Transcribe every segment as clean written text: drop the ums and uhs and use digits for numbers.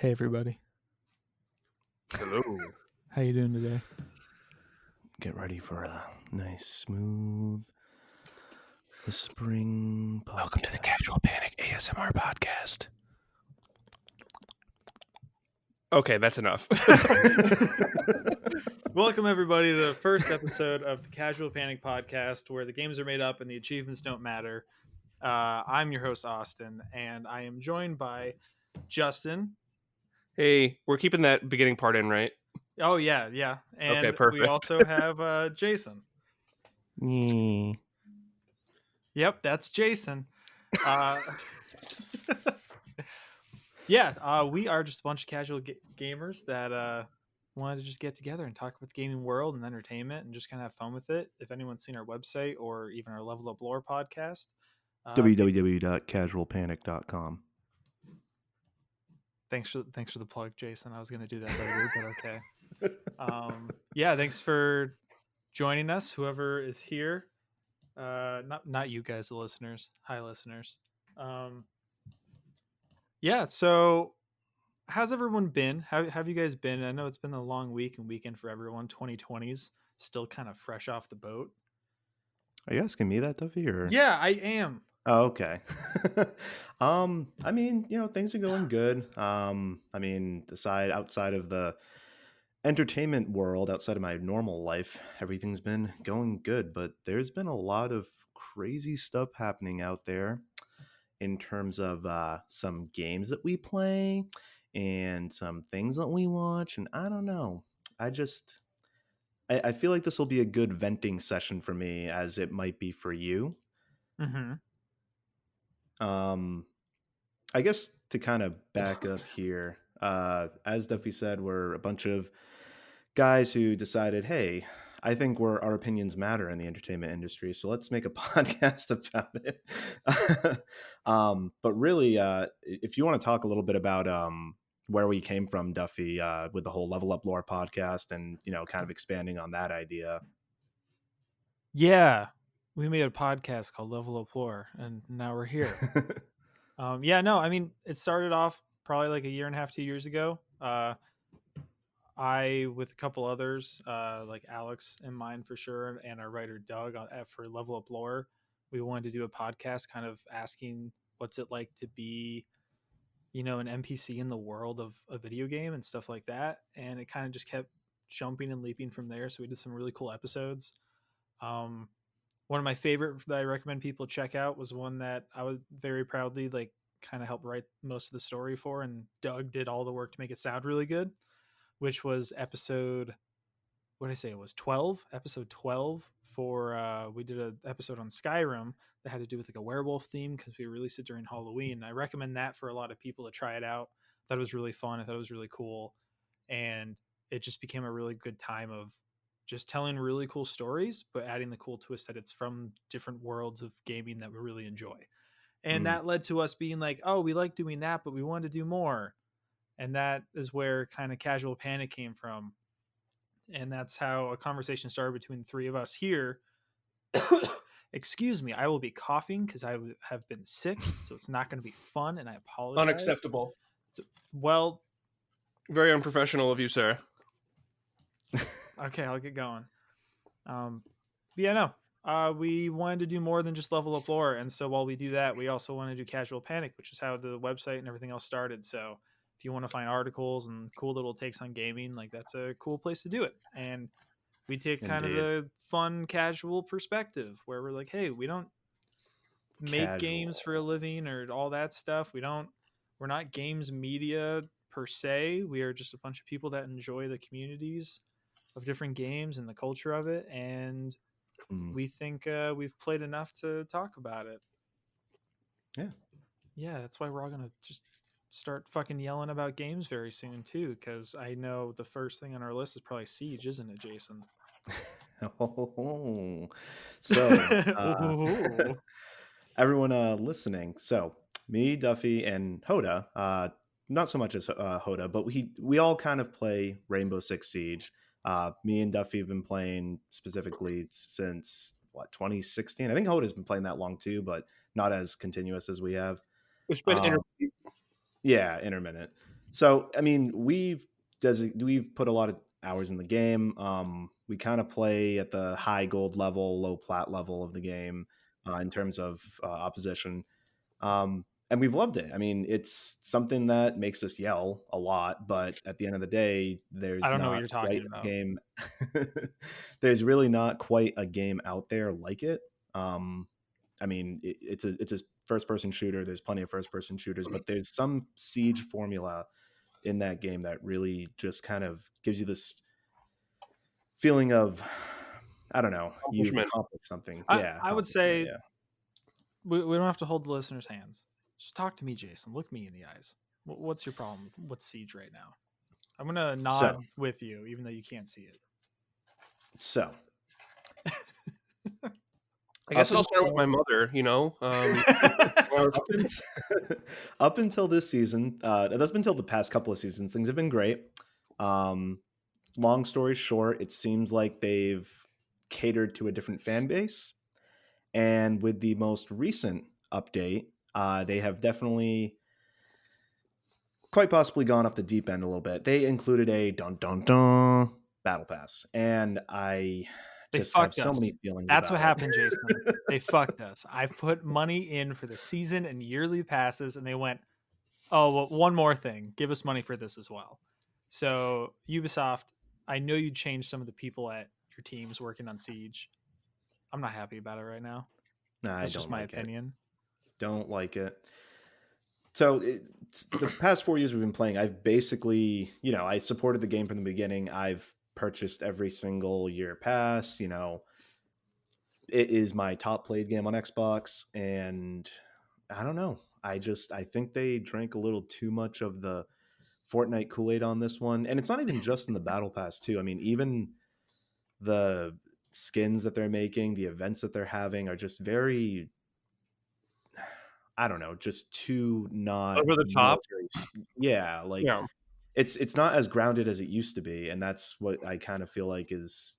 Hey everybody, Hello. how you doing today? Get ready for a nice, smooth, whispering podcast. Welcome to the Casual Panic ASMR podcast. Okay, that's enough. Welcome everybody to the first episode of the Casual Panic podcast, where the games are made up and the achievements don't matter. I'm your host Austin, and I am joined by Justin. Hey, we're keeping that beginning part in, right? Oh yeah, and we perfect. also have Jason. Yeah. Yep, that's Jason. We are just a bunch of casual gamers that wanted to just get together and talk about the gaming world and entertainment and just kind of have fun with it. If anyone's seen our website or even our Level Up Lore podcast, www.casualpanic.com. thanks for the plug, Jason. I was going to do that later, but okay. Thanks for joining us, whoever is here. Not you guys, the listeners. Hi, listeners. So how's everyone been? How have you guys been? I know it's been a long week and weekend for everyone. 2020's still kind of fresh off the boat. Are you asking me that, Duffy? Or Yeah, I am. Oh, okay. Things are going good. Outside of the entertainment world, outside of my normal life, everything's been going good. But there's been a lot of crazy stuff happening out there in terms of some games that we play and some things that we watch. And I don't know. I feel like this will be a good venting session for me, as it might be for you. Mm-hmm. I guess to kind of back up here, as Duffy said, we're a bunch of guys who decided, hey, I think our opinions matter in the entertainment industry, so let's make a podcast about it. But really, if you want to talk a little bit about where we came from, Duffy, with the whole Level Up Lore podcast, and kind of expanding on that idea. Yeah, we made a podcast called Level Up Lore, and now we're here. It started off probably like a year and a half, 2 years ago. I, with a couple others, like Alex and mine for sure, and our writer Doug for Level Up Lore, we wanted to do a podcast kind of asking what's it like to be, an NPC in the world of a video game and stuff like that. And it kind of just kept jumping and leaping from there. So we did some really cool episodes. One of my favorite that I recommend people check out was one that I would very proudly kind of help write most of the story for, and Doug did all the work to make it sound really good, which was episode, what did I say? It was 12, episode 12 for, we did an episode on Skyrim that had to do with like a werewolf theme because we released it during Halloween. I recommend that for a lot of people to try it out. I thought it was really fun. I thought it was really cool. And it just became a really good time of just telling really cool stories, but adding the cool twist that it's from different worlds of gaming that we really enjoy. And that led to us being like, oh, we like doing that, but we want to do more. And that is where kind of Casual Panic came from. And that's how a conversation started between the three of us here. Excuse me, I will be coughing because I have been sick, so it's not going to be fun, and I apologize. Unacceptable. Well, very unprofessional of you, sir. Okay, I'll get going. We wanted to do more than just Level Up Lore, and so while we do that, we also want to do Casual Panic, which is how the website and everything else started. So if you want to find articles and cool little takes on gaming, like that's a cool place to do it. And we take kind of the fun, casual perspective where we're like, hey, we don't make games for a living or all that stuff. We're not games media per se. We are just a bunch of people that enjoy the communities of different games and the culture of it, and we think we've played enough to talk about it. Yeah, that's why we're all gonna just start fucking yelling about games very soon too, because I know the first thing on our list is probably Siege, isn't it, Jason? So everyone listening, so me, Duffy, and Hoda, not so much as Hoda, but we all kind of play Rainbow Six Siege. Me and Duffy have been playing specifically since 2016. I think Hoda's been playing that long too, but not as continuous as we have. It's been intermittent. So I mean, we've put a lot of hours in the game. We kind of play at the high gold level, low plat level of the game in terms of opposition. And we've loved it. I mean, it's something that makes us yell a lot, but at the end of the day, I there's don't know what not you're quite talking a about. game. There's really not quite a game out there like it. Um, I mean, it's a first person shooter. There's plenty of first person shooters, but there's some siege formula in that game that really just kind of gives you this feeling of, I don't know, you've Accomplishment. accomplished something. I Yeah, I would accomplishment. say Yeah. we don't have to hold the listeners' hands. Just talk to me, Jason. Look me in the eyes. What's your problem with Siege right now? I'm gonna So, nod with you, even though you can't see it. so I guess up I'll start with until my mother. up, in, up until this season, that's been until the past couple of seasons, things have been great. Um, Long story short, it seems like they've catered to a different fan base. And with the most recent update, they have definitely quite possibly gone off the deep end a little bit. They included a dun dun dun battle pass, and I They just have fucked so us. many feelings That's what about it. happened, Jason. They fucked us. I've put money in for the season and yearly passes, and they went, "Oh, well, one more thing. Give us money for this as well." So Ubisoft, I know you changed some of the people at your teams working on Siege. I'm not happy about it right now. Nah, I That's just don't my like it. opinion. Don't like it. So the past 4 years we've been playing, I've basically, I supported the game from the beginning. I've purchased every single year pass. It is my top played game on Xbox, and I don't know. I think they drank a little too much of the Fortnite Kool-Aid on this one. And it's not even just in the battle pass too. I mean, even the skins that they're making, the events that they're having are just very, I don't know, just too not Over the top. military. Yeah, like Yeah. it's not as grounded as it used to be, and that's what I kind of feel like is,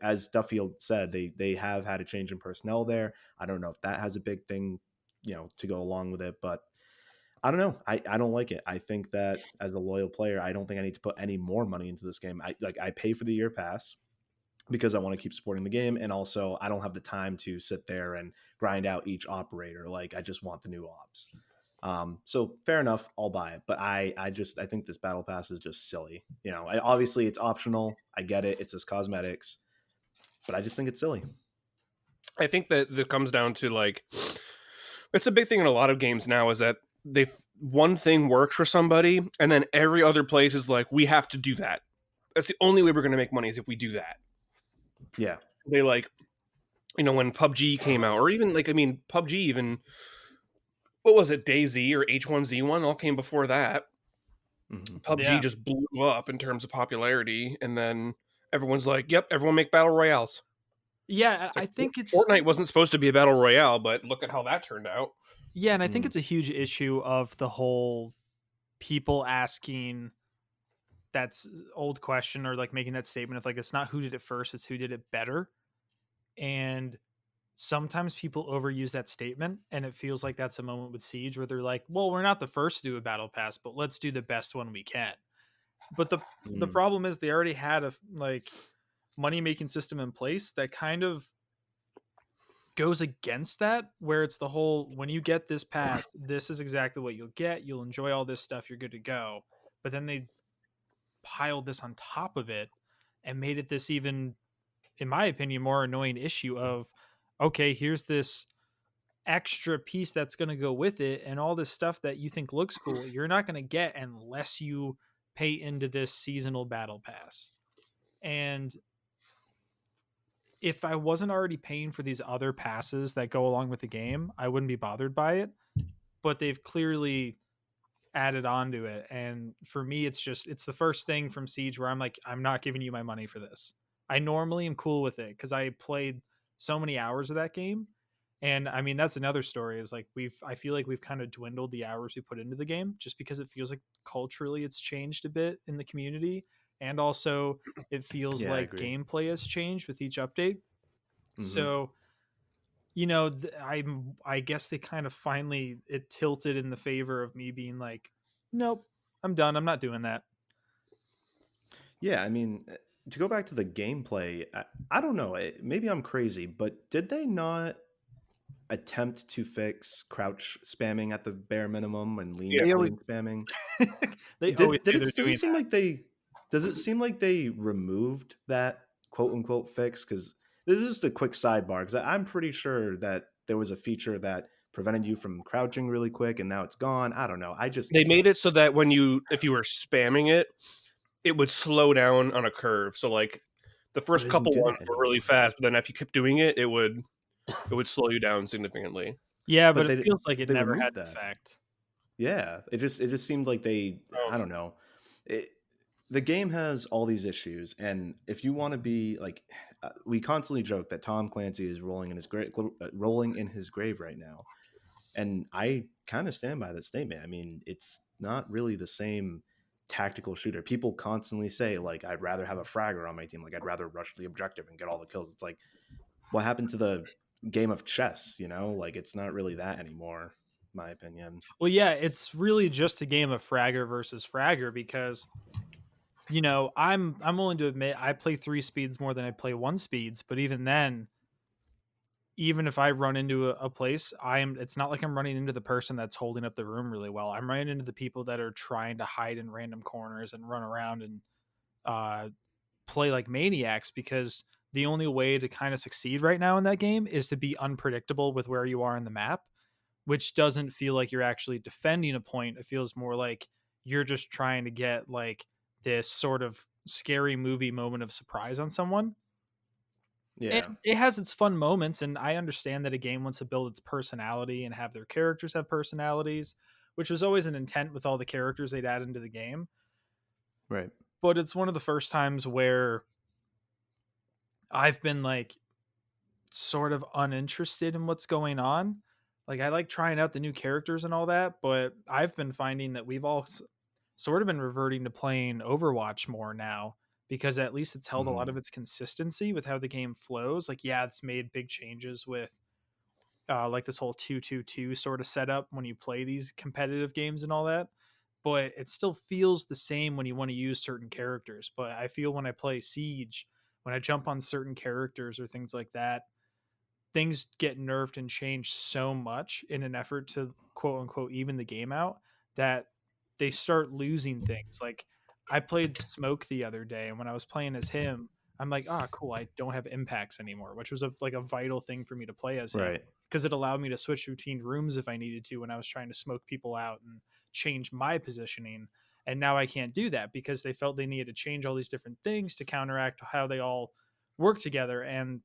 as Duffield said, they have had a change in personnel there. I don't know if that has a big thing, to go along with it, but I don't know. I don't like it. I think that as a loyal player, I don't think I need to put any more money into this game. I pay for the year pass because I want to keep supporting the game, and also I don't have the time to sit there and grind out each operator. Like I just want the new ops. So fair enough, I'll buy it. But I think this battle pass is just silly. Obviously it's optional. I get it. It's just cosmetics, but I just think it's silly. I think that comes down to like it's a big thing in a lot of games now is that they one thing works for somebody and then every other place is like we have to do that. That's the only way we're going to make money is if we do that. Yeah. They like when PUBG came out or even PUBG even what was it DayZ or H1Z1 all came before that. Mm-hmm. PUBG Yeah. just blew up in terms of popularity and then everyone's like, "Yep, everyone make battle royales." Yeah, It's I like think it's Fortnite wasn't supposed to be a battle royale, but look at how that turned out. yeah, and I think Mm. it's a huge issue of the whole people asking that's old question or like making that statement of like it's not who did it first, it's who did it better. And sometimes people overuse that statement and it feels like that's a moment with Siege where they're like, well, we're not the first to do a battle pass, but let's do the best one we can. But the Mm. problem is they already had a like money making system in place that kind of goes against that, where it's the whole when you get this pass, this is exactly what you'll get, you'll enjoy all this stuff, you're good to go. But then they piled this on top of it and made it this even, in my opinion, more annoying issue of okay, here's this extra piece that's going to go with it and all this stuff that you think looks cool you're not going to get unless you pay into this seasonal battle pass. And if I wasn't already paying for these other passes that go along with the game, I wouldn't be bothered by it. But they've clearly added on to it. And for me, it's the first thing from Siege where I'm like, I'm not giving you my money for this. I normally am cool with it because I played so many hours of that game. And I mean, that's another story is like I feel like we've kind of dwindled the hours we put into the game just because it feels like culturally it's changed a bit in the community. And also it feels Yeah, I like agree. gameplay has changed with each update. Mm-hmm. So I guess they kind of finally it tilted in the favor of me being like, nope, I'm done. I'm not doing that. Yeah, I mean, to go back to the gameplay, I don't know. Maybe I'm crazy, but did they not attempt to fix crouch spamming at the bare minimum and Yeah. They always lean spamming? they always say they're Does it doing seem like they removed that quote unquote fix? Because this is just a quick sidebar. Because I'm pretty sure that there was a feature that prevented you from crouching really quick, and now it's gone. I don't know. They made it so that if you were spamming it, it would slow down on a curve. So like the But first it doesn't couple do ones that were really anymore. fast, but then if you kept doing it, it would slow you down significantly. Yeah, But but it feels like it they never had removed an that. effect. Yeah, it just seemed like they, Oh, I don't know. It, the game has all these issues, and if you want to be like, we constantly joke that Tom Clancy is rolling in his grave right now, and I kind of stand by that statement. I mean, it's not really the same tactical shooter. People constantly say like, I'd rather have a fragger on my team, like I'd rather rush the objective and get all the kills. It's like, what happened to the game of chess? You know, like it's not really that anymore, in my opinion. Well, yeah, it's really just a game of Fragger versus Fragger because I'm willing to admit I play 3 speeds more than I play 1 speeds, but even then, even if I run into a place, it's not like I'm running into the person that's holding up the room really well. I'm running into the people that are trying to hide in random corners and run around and uh play like maniacs because the only way to kind of succeed right now in that game is to be unpredictable with where you are in the map, which doesn't feel like you're actually defending a point. It feels more like you're just trying to get like this sort of scary movie moment of surprise on someone. And Yeah, it has its fun moments, and I understand that a game wants to build its personality and have their characters have personalities, which was always an intent with all the characters they'd add into the game. right. But it's one of the first times where I've been like sort of uninterested in what's going on. Like I like trying out the new characters and all that, but I've been finding that we've all sort of been reverting to playing Overwatch more now because at least it's held a lot Mhm. of its consistency with how the game flows. Like yeah, it's made big changes with like this whole 2-2-2 sort of setup when you play these competitive games and all that. But it still feels the same when you want to use certain characters. But I feel when I play Siege, when I jump on certain characters or things like that, things get nerfed and changed so much in an effort to quote unquote even the game out that they start losing things. Like I played Smoke the other day, and when I was playing as him, I'm like, ah, cool, I don't have impacts anymore, which was like a vital thing for me to play as him Right. because it allowed me to switch between rooms if I needed to when I was trying to smoke people out and change my positioning. And now I can't do that because they felt they needed to change all these different things to counteract how they all work together. And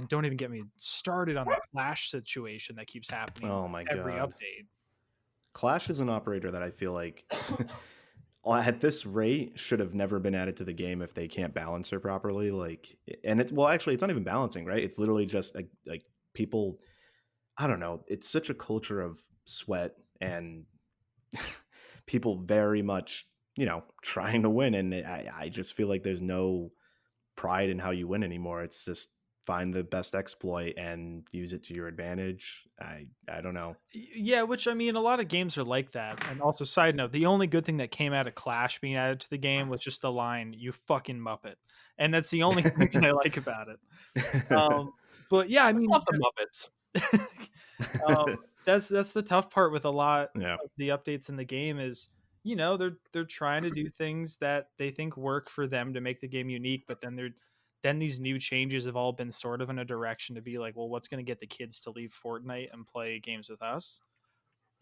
don't even get me started on the clash situation that keeps happening Oh my every god. update. Clash is an operator that I feel like at this rate should have never been added to the game if they can't balance her properly. Like, and it's, well, actually, it's not even balancing, right? It's literally just like people. I don't know. It's such a culture of sweat and people very much, trying to win, and I just feel like there's no pride in how you win anymore. It's just find the best exploit and use it to your advantage. I don't know. Yeah, which I mean, a lot of games are like that. And also, side note, the only good thing that came out of Clash being added to the game was just the line "You fucking muppet," and that's the only thing that I like about it. Um, but yeah, I I mean, love the Muppets. um, that's the tough part with a lot Yeah. of the updates in the game is they're trying to do things that they think work for them to make the game unique, but then these new changes have all been sort of in a direction to be like, well, what's going to get the kids to leave Fortnite and play games with us?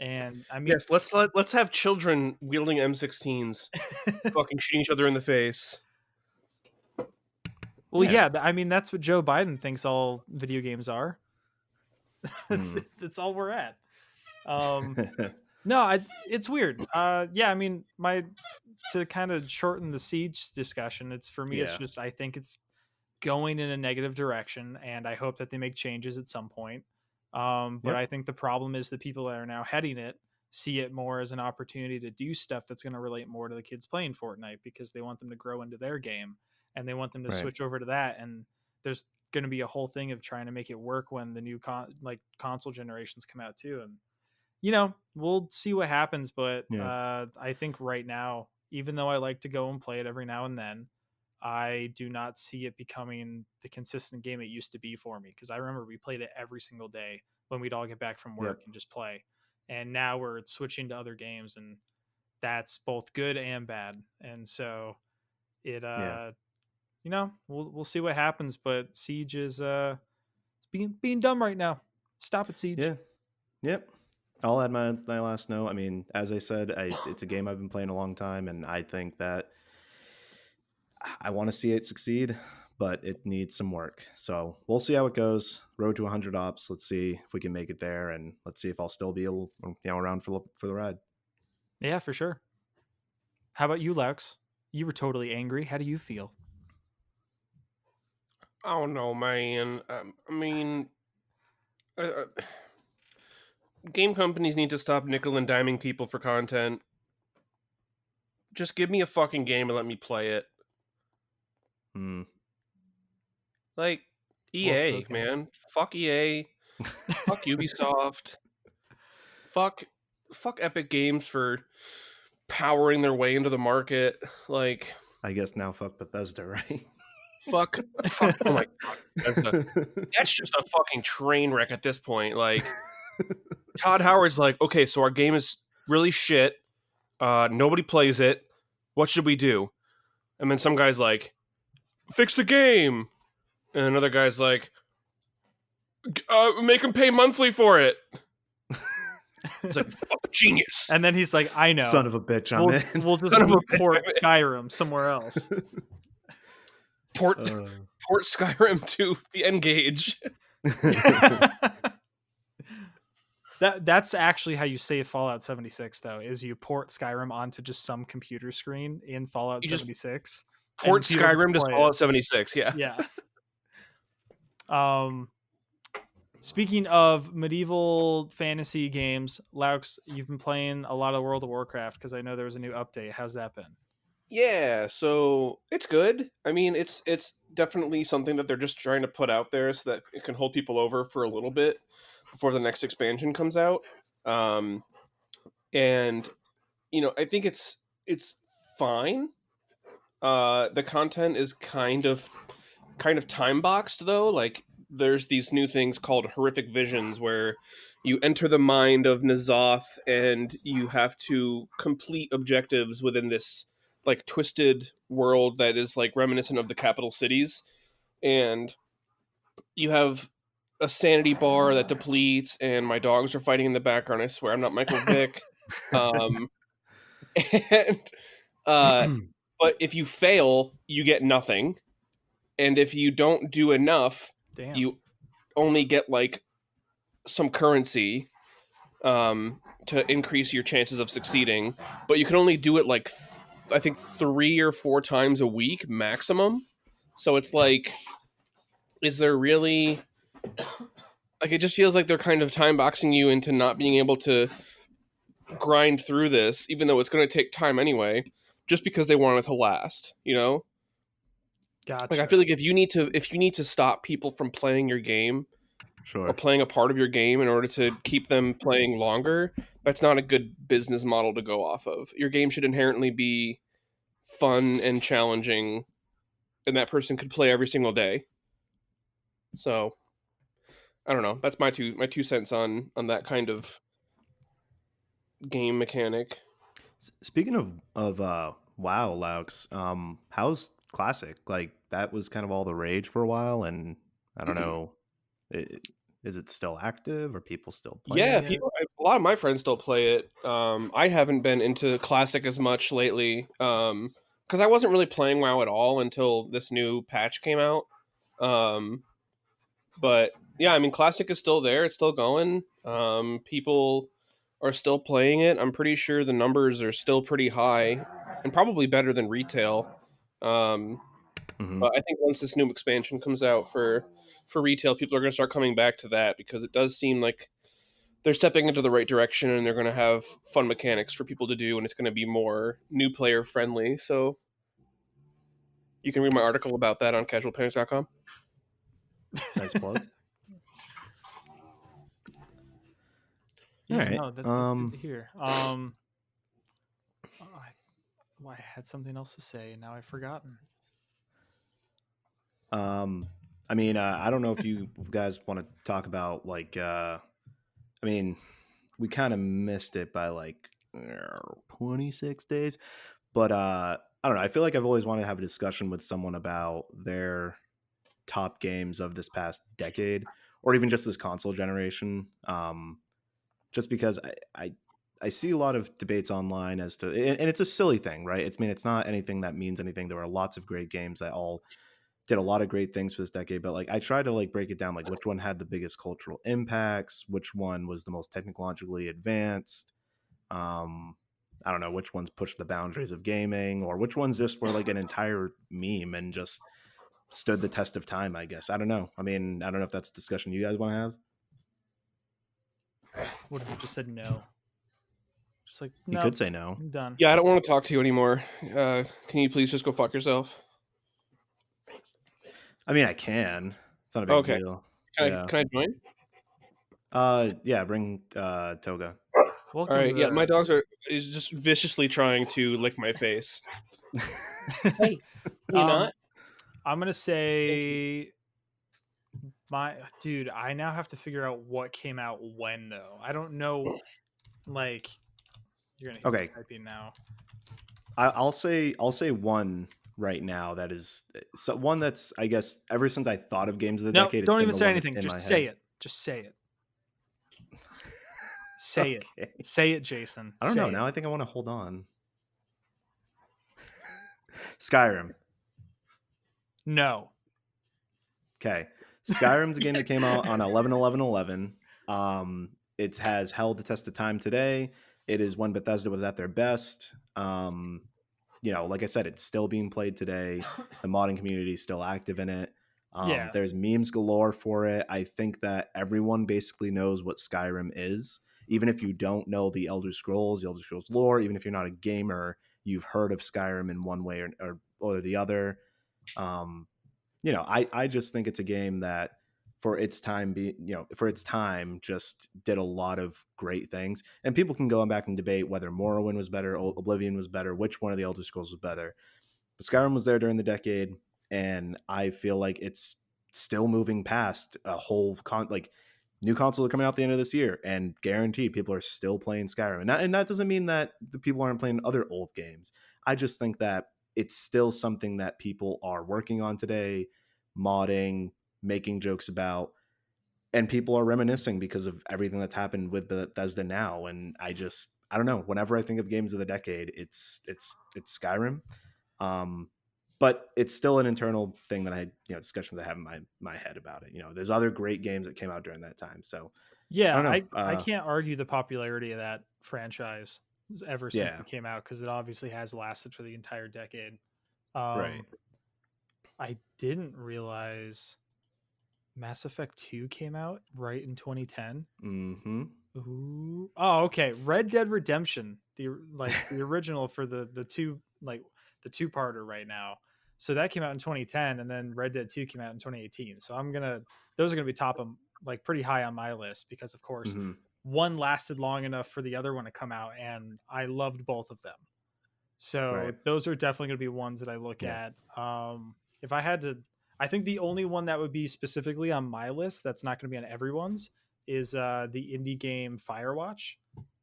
And I mean, Yes, let's have children wielding M16s, fucking shooting each other in the face. well, Yeah. yeah, I mean that's what Joe Biden thinks all video games are. that's Mm. that's all we're at. Um, no, it's weird. Yeah, I mean, my to kind of shorten the siege discussion, it's for me, it's Yeah. just I think it's going in a negative direction, and I hope that they make changes at some point. But Yep. I think the problem is the people that are now heading it see it more as an opportunity to do stuff that's going to relate more to the kids playing Fortnite because they want them to grow into their game and they want them to Right. switch over to that. And there's going to be a whole thing of trying to make it work when the new console generations come out too. And we'll see what happens. But Yeah. I think right now, even though I like to go and play it every now and then, I do not see it becoming the consistent game it used to be for me. Because I remember we played it every single day when we'd all get back from Yep. work and just play. And now we're switching to other games, and that's both good and bad. And so it Yeah. we'll see what happens. But Siege is it's being dumb right now. Stop it, Siege. Yeah. Yep. I'll add my last note. I mean, as I said, it's a game I've been playing a long time, and I think that I want to see it succeed, but it needs some work. So we'll see how it goes. Road to 100 ops. Let's see if we can make it there, and let's see if I'll still be around for the ride. Yeah, for sure. How about you, Lex? You were totally angry. How do you feel? I don't know, man. I mean, game companies need to stop nickel and diming people for content. Just give me a fucking game and let me play it. Hmm. Like Well, EA, okay. man. Fuck EA. Fuck Ubisoft. Fuck Epic Games for powering their way into the market. Like I guess now fuck Bethesda, right? fuck. Oh my god. That's just a fucking train wreck at this point. Like Todd Howard's like, okay, so our game is really shit. Nobody plays it. What should we do? And then some guy's like, fix the game. And another guy's like, make them pay monthly for it. It's like, fuck, genius. And then he's like, I know. Son of a bitch, I'm in. We'll just Son of a bitch, port I'm in. Skyrim somewhere else. Port Skyrim to the N-Gage. That's actually how you save Fallout 76, though, is you port Skyrim onto just some computer screen in Fallout You just 76. Port and people Skyrim to play Fallout it. 76, yeah. Yeah. Speaking of medieval fantasy games, Laux, you've been playing a lot of World of Warcraft because I know there was a new update. How's that been? Yeah, so it's good. I mean, it's definitely something that they're just trying to put out there so that it can hold people over for a little bit before the next expansion comes out. And I think it's fine. The content is kind of time boxed though. Like there's these new things called horrific visions where you enter the mind of N'Zoth and you have to complete objectives within this like twisted world that is like reminiscent of the capital cities, and you have a sanity bar that depletes, and my dogs are fighting in the background. I swear I'm not Michael Vick. um and but if you fail you get nothing, and if you don't do enough Damn. you only get like some currency to increase your chances of succeeding, but you can only do it like I think 3 or 4 times a week maximum. So it's like, is there really like, it just feels like they're kind of time boxing you into not being able to grind through this, even though it's going to take time anyway, just because they want it to last, Gotcha. Like I feel like if you need to stop people from playing your game or Sure. playing a part of your game in order to keep them playing longer, that's not a good business model to go off of. Your game should inherently be fun and challenging, and that person could play every single day. So I don't know. That's my two cents on that kind of game mechanic. Speaking of WoW, Laux, how's Classic? Like that was kind of all the rage for a while, and I don't know, is it still active? Are people still playing? Yeah, it? a lot of my friends still play it. I haven't been into Classic as much lately, because I wasn't really playing WoW at all until this new patch came out. But yeah, I mean, Classic is still there; it's still going. People are still playing it. I'm pretty sure the numbers are still pretty high, and probably better than retail. But I think once this new expansion comes out for retail, people are going to start coming back to that because it does seem like they're stepping into the right direction, and they're going to have fun mechanics for people to do, and it's going to be more new player friendly. So you can read my article about that on casualpanics.com. Nice plug. All Yeah, right. no, that's good to hear. I had something else to say and now I've forgotten. Um, I mean, I don't know if you guys want to talk about like, I mean, we kind of missed it by like 26 days, but I don't know. I feel like I've always wanted to have a discussion with someone about their top games of this past decade, or even just this console generation. Just because I see a lot of debates online as to, and it's a silly thing, right? It's I mean, it's not anything that means anything. There were lots of great games that all did a lot of great things for this decade, but like I try to like break it down, like which one had the biggest cultural impacts, which one was the most technologically advanced. Um, I don't know which ones pushed the boundaries of gaming, or which ones just were like an entire meme and just stood the test of time. I guess I don't know. I mean, I don't know if that's a discussion you guys want to have. What if you just said no? Just like, You nope, could say no. I'm done. Yeah, I don't want to talk to you anymore. Can you please just go fuck yourself? I mean, I can. It's not a big Okay. deal. Can I Yeah. can I join? Yeah. Bring Toga. All Welcome right. to Yeah, my the. dogs are is just viciously trying to lick my face. Hey, can you um, not? I'm gonna Thank you. say my dude. I now have to figure out what came out when though. I don't know. Like, you're gonna hear me Okay. typing now. I'll say one right now that is so one that's I guess ever since I thought of games of the No, decade, it's don't been even the say one that's anything. in my Just say head. it. Just say it. Say it. Okay. Say it, Jason. I don't know. Say Now it. I think I want to hold on. Skyrim. No. Okay. Skyrim's a game that came out on 11/11/11. It has held the test of time today. It is when Bethesda was at their best. Like I said, it's still being played today. The modding community is still active in it. Yeah. There's memes galore for it. I think that everyone basically knows what Skyrim is. Even if you don't know the Elder Scrolls lore, even if you're not a gamer, you've heard of Skyrim in one way or the other. Um, I just think it's a game that for its time just did a lot of great things. And people can go back and debate whether Morrowind was better, Oblivion was better, which one of the Elder Scrolls was better. But Skyrim was there during the decade, and I feel like it's still moving past a whole new consoles are coming out at the end of this year, and guaranteed people are still playing Skyrim. And that doesn't mean that the people aren't playing other old games. I just think that it's still something that people are working on today, modding, making jokes about, and people are reminiscing because of everything that's happened with Bethesda now. And I don't know. Whenever I think of games of the decade, it's Skyrim. But it's still an internal thing that discussions I have in my head about it. There's other great games that came out during that time. So I Yeah, don't know. I can't argue the popularity of that franchise ever since Yeah, it came out because it obviously has lasted for the entire decade. right. Um, I didn't realize Mass Effect 2 came out right in 2010. Mm-hmm. Ooh. Oh, okay. Red Dead Redemption, the original for the two the two-parter right now. So that came out in 2010 and then Red Dead 2 came out in 2018. So those are going to be top of like pretty high on my list because of course Mm-hmm. one lasted long enough for the other one to come out and I loved both of them. So Right. those are definitely going to be ones that I look Yeah. at. If I had to, I think the only one that would be specifically on my list that's not going to be on everyone's is the indie game Firewatch,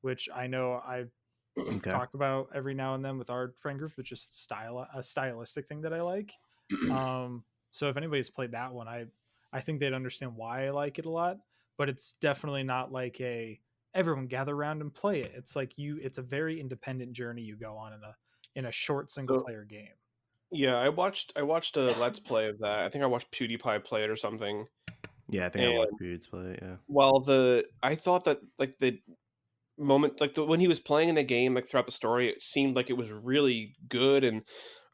which I know I Okay. talk about every now and then with our friend group, which is a stylistic thing that I like. So if anybody's played that one, I think they'd understand why I like it a lot. But it's definitely not like a everyone gather around and play it. It's like it's a very independent journey you go on in a short single So player game. yeah, I watched a let's play of that. I think I watched PewDiePie play it or something. Yeah, I think I watched And Periods play it. Yeah. while I thought that like the moment when he was playing in the game like throughout the story, it seemed like it was really good and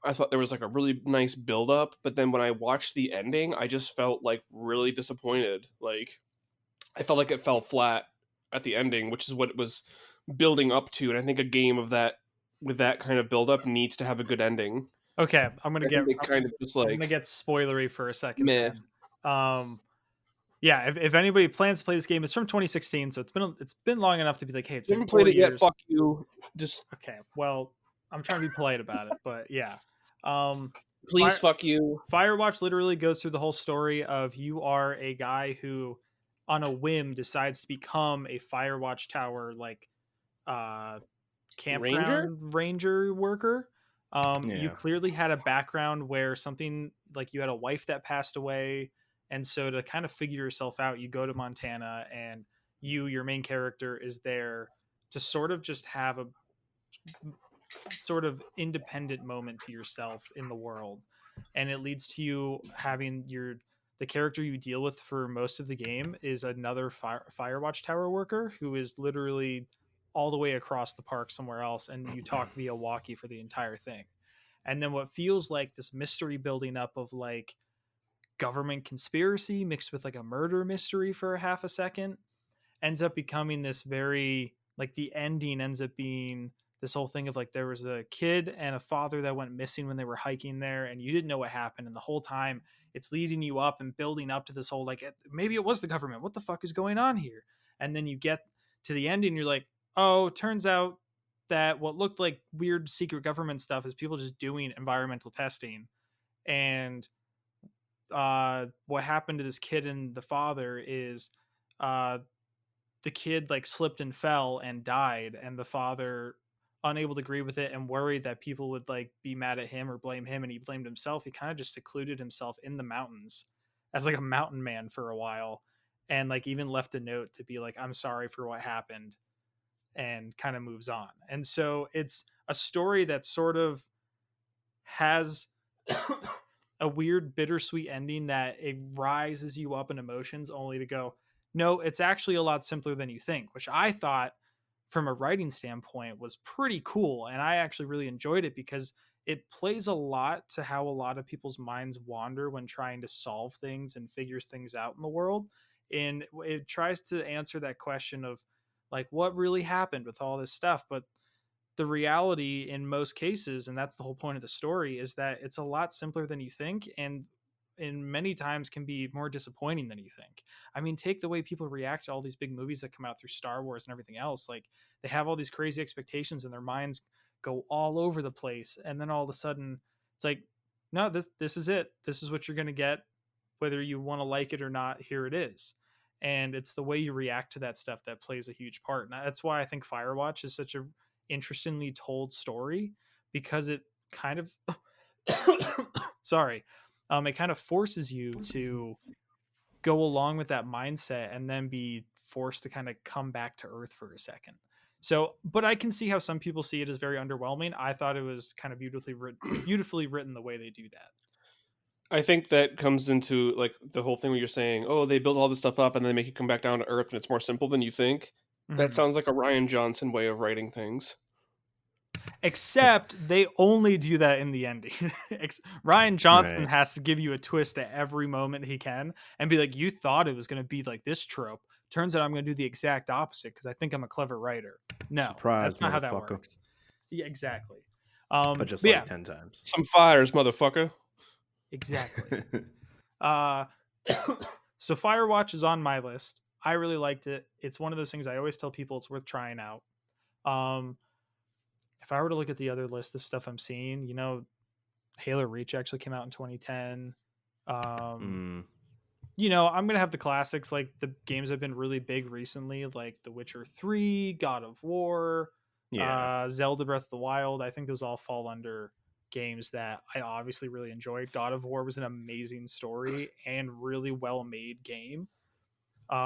I thought there was like a really nice build up, but then when I watched the ending, I just felt like really disappointed. Like I felt like it fell flat at the ending, which is what it was building up to, and I think a game of that with that kind of build up needs to have a good ending. Okay, I'm gonna I think get they kind of just I'm gonna like get spoilery for a second meh. then. Um, yeah, if anybody plans to play this game, it's from 2016, so it's been long enough to be like, hey, it's You been haven't four played it yet. years. Fuck you. Just Okay, well, I'm trying to be polite about it, but yeah. Um, please Fire, fuck you. Firewatch literally goes through the whole story of you are a guy who, on a whim, decides to become a Firewatch tower like uh, Ranger? campground ranger worker. You Yeah. clearly had a background where something like you had a wife that passed away, and so to kind of figure yourself out, you go to Montana, and your main character, is there to sort of just have a sort of independent moment to yourself in the world, and it leads to you having the character you deal with for most of the game is another Firewatch tower worker who is literally all the way across the park somewhere else, and you talk via walkie for the entire thing. And then what feels like this mystery building up of like government conspiracy mixed with like a murder mystery for a half a second ends up becoming this very like the ending ends up being this whole thing of like there was a kid and a father that went missing when they were hiking there, and you didn't know what happened, and the whole time it's leading you up and building up to this whole like maybe it was the government, what the fuck is going on here? And then you get to the end and you're like, oh, turns out that what looked like weird secret government stuff is people just doing environmental testing. And what happened to this kid and the father is uh the kid like slipped and fell and died, and the father, unable to agree with it and worried that people would like be mad at him or blame him, and he blamed himself, he kind of just secluded himself in the mountains as like a mountain man for a while, and like even left a note to be like, I'm sorry for what happened, and kind of moves on. And so it's a story that sort of has a weird bittersweet ending that it rises you up in emotions only to go, no, it's actually a lot simpler than you think, which I thought from a writing standpoint was pretty cool. And I actually really enjoyed it because it plays a lot to how a lot of people's minds wander when trying to solve things and figures things out in the world. And it tries to answer that question of like what really happened with all this stuff. But the reality in most cases, and that's the whole point of the story, is that it's a lot simpler than you think, and in many times can be more disappointing than you think. I mean, take the way people react to all these big movies that come out through Star Wars and everything else. Like they have all these crazy expectations and their minds go all over the place, and then all of a sudden it's like, no, this is it. This is what you're going to get, whether you want to like it or not. Here it is. And it's the way you react to that stuff that plays a huge part. And that's why I think Firewatch is such a interestingly told story, because it kind of sorry, it kind of forces you to go along with that mindset and then be forced to kind of come back to earth for a second. So, but I can see how some people see it as very underwhelming. I thought it was kind of beautifully written the way they do that. I think that comes into like the whole thing where you're saying, oh, they build all this stuff up and then they make it come back down to earth and it's more simple than you think. That Mhm. sounds like a Ryan Johnson way of writing things. Except they only do that in the ending. Ryan Johnson Right. has to give you a twist at every moment he can and be like, you thought it was going to be like this trope. Turns out I'm going to do the exact opposite because I think I'm a clever writer. No, Surprise, that's not how that motherfucker. works. Yeah, exactly. But just But like yeah, 10 times. Some fires, motherfucker. exactly. Uh, so Firewatch is on my list. I really liked it. It's one of those things I always tell people it's worth trying out. If I were to look at the other list of stuff I'm seeing, Halo Reach actually came out in 2010. Mm, I'm gonna have the classics, like the games that have been really big recently, like The Witcher 3, God of War, yeah. Zelda Breath of the Wild. I think those all fall under games that I obviously really enjoyed. God of War was an amazing story and really well made game.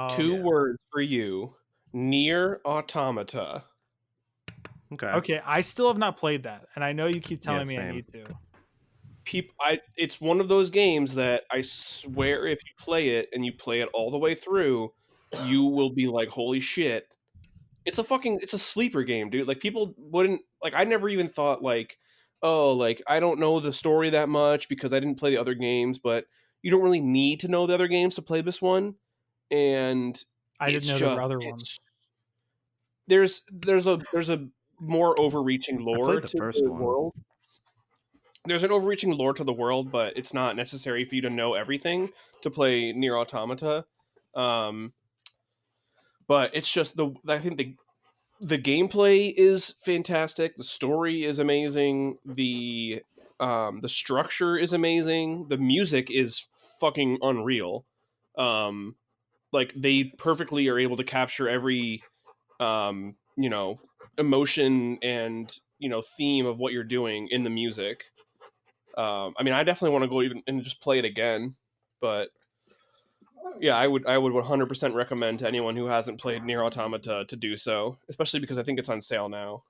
Two Yeah. words for you. Near Automata. Okay. Okay, I still have not played that, and I know you keep Yeah, telling me I same. need to. It's one of those games that I swear if you play it and you play it all the way through, you will be like, holy shit. It's a sleeper game, dude. Like people wouldn't like I never even thought like, oh, like I don't know the story that much because I didn't play the other games, but you don't really need to know the other games to play this one. And I didn't it's know there were just other it's ones. there's a more overreaching I lore played the to first the one. world. There's an overreaching lore to the world, but it's not necessary for you to know everything to play Near Automata. Um, but it's just I think the gameplay is fantastic. The story is amazing. The structure is amazing. The music is fucking unreal. Um, like they perfectly are able to capture every you know, emotion and theme of what you're doing in the music. I mean, I definitely want to go even and just play it again, but yeah, I would 100% recommend to anyone who hasn't played Nier Automata to do so, especially because I think it's on sale now.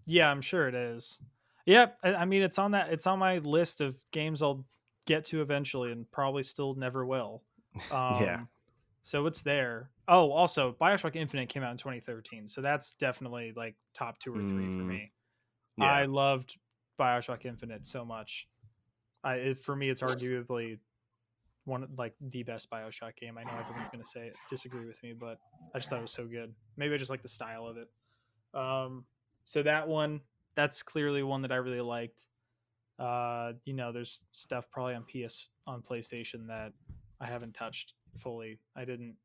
Yeah, I'm sure it is. Yeah, I mean it's on that. It's on my list of games I'll get to eventually, and probably still never will. Yeah. So it's there. Oh, also, Bioshock Infinite came out in 2013, so that's definitely like top 2 or 3 for Mm, me. I yeah. loved Bioshock Infinite so much. For me, it's arguably like the best Bioshock game. I know everyone's gonna say disagree with me, but I just thought it was so good. Maybe I just like the style of it. So that's clearly one that I really liked. There's stuff probably on PlayStation that I haven't touched fully. I didn't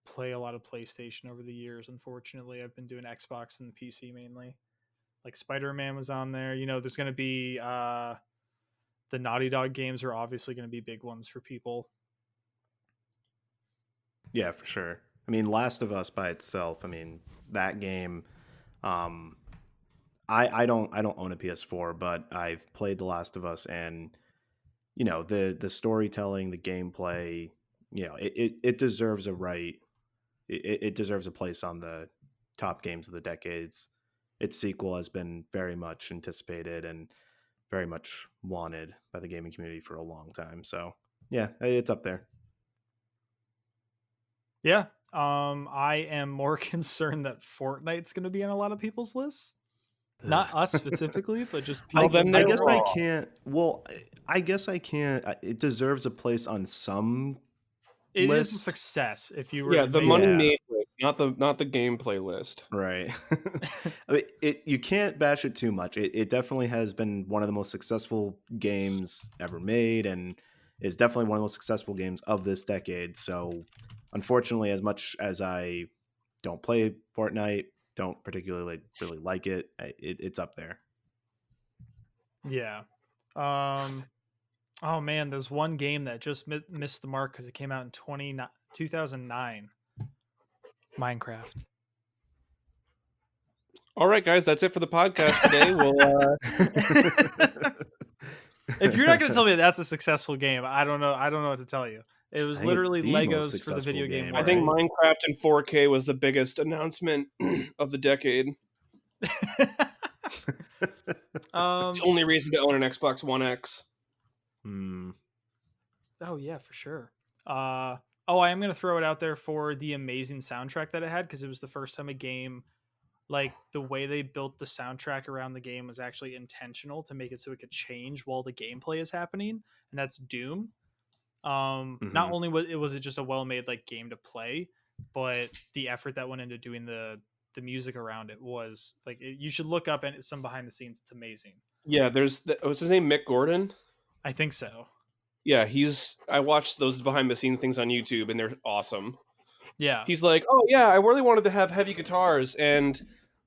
play a lot of PlayStation over the years. Unfortunately, I've been doing Xbox and PC mainly. Like Spider-Man was on there. There's going to be the Naughty Dog games are obviously going to be big ones for people. Yeah, for sure. I mean, Last of Us by itself, I mean, that game, um, I don't own a PS4, but I've played The Last of Us, and the storytelling, the gameplay, it deserves a right. It deserves a place on the top games of the decades. Its sequel has been very much anticipated and very much wanted by the gaming community for a long time. So yeah, it's up there. Yeah. I am more concerned that Fortnite's going to be on a lot of people's lists. Not us specifically, but just Well, people I then in I they're guess general. I wrong. can't. Well, I guess I can't. It deserves a place on some It is a list. success if you were Yeah, to the make money it. Yeah, made list, not the gameplay list. right. I mean, you can't bash it too much. It definitely has been one of the most successful games ever made, and is definitely one of the most successful games of this decade. So, unfortunately, as much as I don't play Fortnite, don't particularly really like it's up there. Yeah. Um. Oh man, there's one game that just missed the mark because it came out in 2009. Minecraft. All right, guys, that's it for the podcast today. We'll If you're not going to tell me that's a successful game, I don't know. I don't know what to tell you. It I was think it's literally the most Legos for the successful video game game, I think world. right? Minecraft in 4K was the biggest announcement of the decade. It's the um. only reason to own an Xbox One X. Hmm. Oh yeah, for sure. Oh, I am going to throw it out there for the amazing soundtrack that it had because it was the first time a game, like the way they built the soundtrack around the game was actually intentional to make it so it could change while the gameplay is happening, and that's Doom. Not Hmm. only was it just a well-made like game to play, but the effort that went into doing the music around it was like you should look up and some behind the scenes. It's amazing. Yeah, what's his name? Mick Gordon. I think so. Yeah, I watched those behind the scenes things on YouTube, and they're awesome. Yeah. He's like, oh yeah, I really wanted to have heavy guitars, and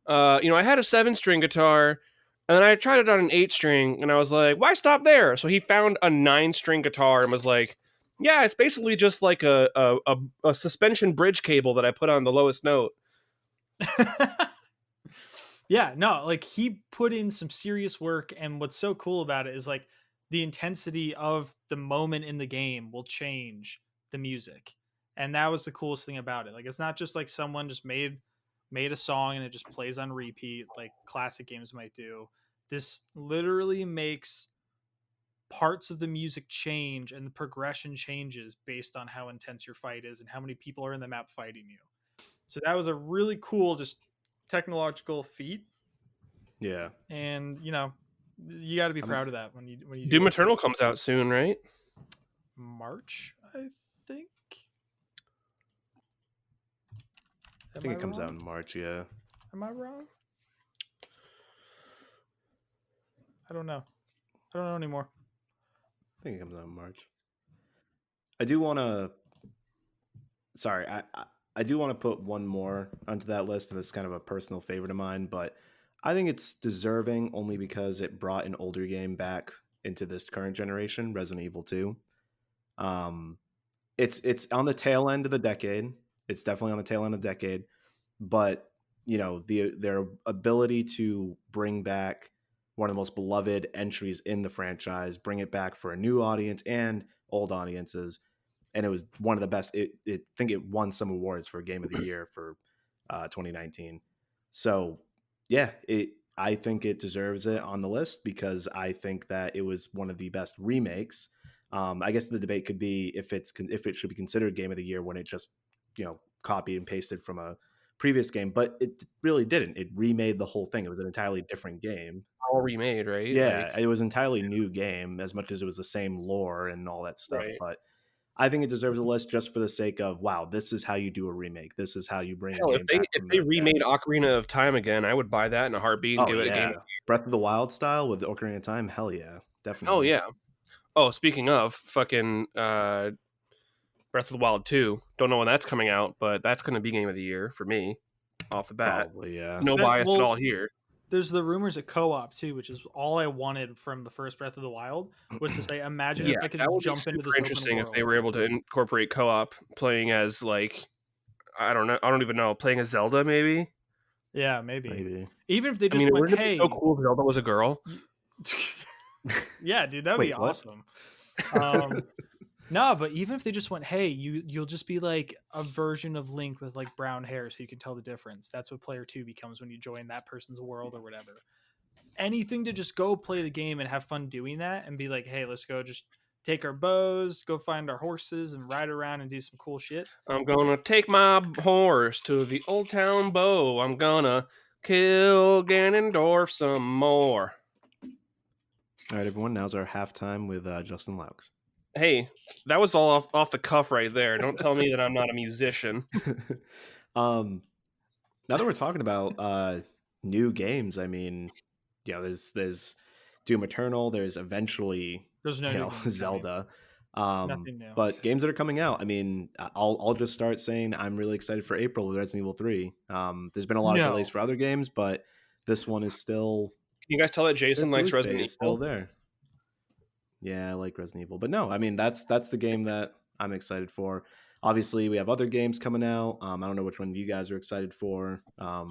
I had a 7-string guitar, and then I tried it on an 8-string, and I was like, why stop there? So he found a 9-string guitar and was like, yeah, it's basically just like a suspension bridge cable that I put on the lowest note. Yeah, no, like he put in some serious work, and what's so cool about it is like the intensity of the moment in the game will change the music. And that was the coolest thing about it. Like it's not just like someone just made a song and it just plays on repeat like classic games might do. This literally makes parts of the music change and the progression changes based on how intense your fight is and how many people are in the map fighting you. So that was a really cool just technological feat, Yeah. and you got to be I'm, proud of that when you do Doom it. Eternal comes out soon, right? March, I think. I Am think I it comes out wrong? in March. Yeah. Am I wrong? I don't know. I don't know anymore. I think it comes out in March. I do want to. Sorry, I do want to put one more onto that list, and it's kind of a personal favorite of mine. But I think it's deserving only because it brought an older game back into this current generation, Resident Evil 2. Um, it's on the tail end of the decade. It's definitely on the tail end of the decade, but their ability to bring back one of the most beloved entries in the franchise, bring it back for a new audience and old audiences, and it was one of the best. I think it won some awards for Game of the Year for 2019. So yeah, I think it deserves it on the list because I think that it was one of the best remakes. I guess the debate could be if it should be considered Game of the Year when it just copied and pasted from a previous game, but it really didn't. It remade the whole thing. It was an entirely different game. All remade, right? Like, Yeah, it was an entirely new game as much as it was the same lore and all that stuff. right. But I think it deserves a list just for the sake of wow, this is how you do a remake. This is how you bring a Hell, game back if from they the dead. remade Ocarina of Time again, I would buy that in a heartbeat and Oh give it a game. yeah, Breath of the Wild style with the Ocarina of Time. Hell yeah, Oh definitely. yeah. Oh, speaking of fucking Breath of the Wild 2, don't know when that's coming out, but that's going to be game of the year for me off the bat. Probably yeah. No bias at Well, all here. there's the rumors of co-op too, which is all I wanted from the first Breath of the Wild was to say, imagine Yeah, if I could that just would be jump into super this open interesting if they world. were able to incorporate co-op playing as like I don't know, I don't even know, playing as Zelda maybe. Yeah, maybe. Maybe. Even if they I just mean, went, wouldn't it be so hey, cool if Zelda was a girl? you... yeah, dude, that'd be Wait, what? awesome. No, but even if they just went, hey, you'll just be like a version of Link with like brown hair, so you can tell the difference. That's what player 2 becomes when you join that person's world or whatever. Anything to just go play the game and have fun doing that and be like, hey, let's go just take our bows, go find our horses and ride around and do some cool shit. I'm gonna take my horse to the old town bow. I'm gonna kill Ganondorf some more. All right, everyone. Now's our halftime with Justin Laux. Hey, that was all off the cuff right there. Don't tell me that I'm not a musician. Now that we're talking about new games, I mean, there's Doom Eternal, there's eventually There's no new games coming. Zelda, Nothing new. but games that are coming out. I mean, I'll just start saying I'm really excited for April with Resident Evil 3. There's been a lot of delays No. for other games, but this one is still Can you guys tell that their Jason likes release date Resident is still Evil? there. Yeah, I like Resident Evil, but no, I mean that's the game that I'm excited for. Obviously, we have other games coming out. I don't know which one you guys are excited for. I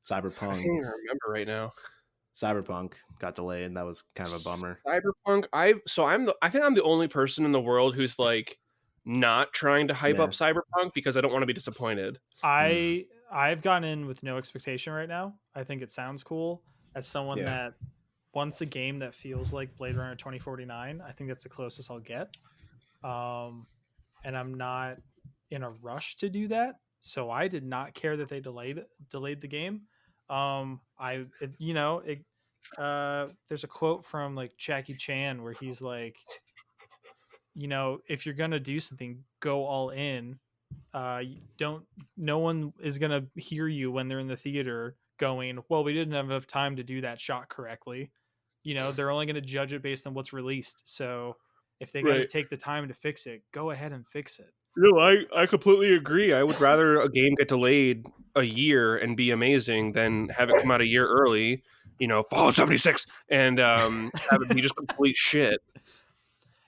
Cyberpunk. can't even remember right now. Cyberpunk got delayed, and that was kind of a bummer. Cyberpunk. I think I'm the only person in the world who's like not trying to hype Yeah. up Cyberpunk because I don't want to be disappointed. Mm. I've gone in with no expectation right now. I think it sounds cool as someone Yeah. that wants a game that feels like Blade Runner 2049. I think that's the closest I'll get. And I'm not in a rush to do that. So I did not care that they delayed the game. There's a quote from like Jackie Chan where he's like, if you're gonna do something, go all in. Don't. No one is gonna hear you when they're in the theater going, well, we didn't have enough time to do that shot correctly. They're only going to judge it based on what's released. So if they got to Right. take the time to fix it, go ahead and fix it. No, I completely agree. I would rather a game get delayed a year and be amazing than have it come out a year early, Fallout 76, and have it be just complete shit.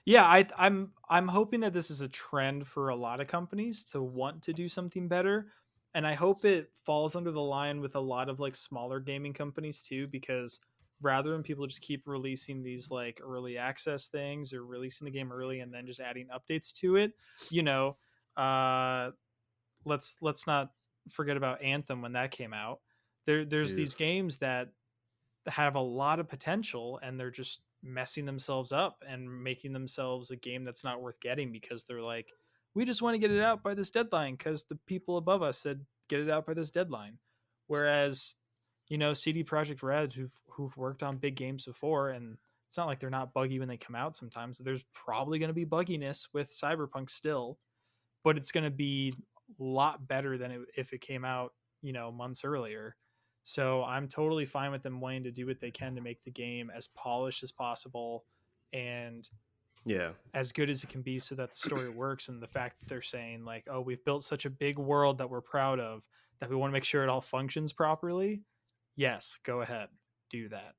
Yeah, I'm hoping that this is a trend for a lot of companies to want to do something better, and I hope it falls under the line with a lot of like smaller gaming companies too, because rather than people just keep releasing these like early access things or releasing the game early and then just adding updates to it, you know, uh, let's not forget about Anthem when that came out. There's Ew. these games that have a lot of potential and they're just messing themselves up and making themselves a game that's not worth getting because they're like, we just want to get it out by this deadline because the people above us said get it out by this deadline. Whereas, CD Projekt Red, who've worked on big games before, and it's not like they're not buggy when they come out. Sometimes there's probably going to be bugginess with Cyberpunk still, but it's going to be a lot better than if it came out, months earlier. So I'm totally fine with them wanting to do what they can to make the game as polished as possible and Yeah. as good as it can be so that the story works. And the fact that they're saying like, oh, we've built such a big world that we're proud of that we want to make sure it all functions properly. Yes, go ahead, do that.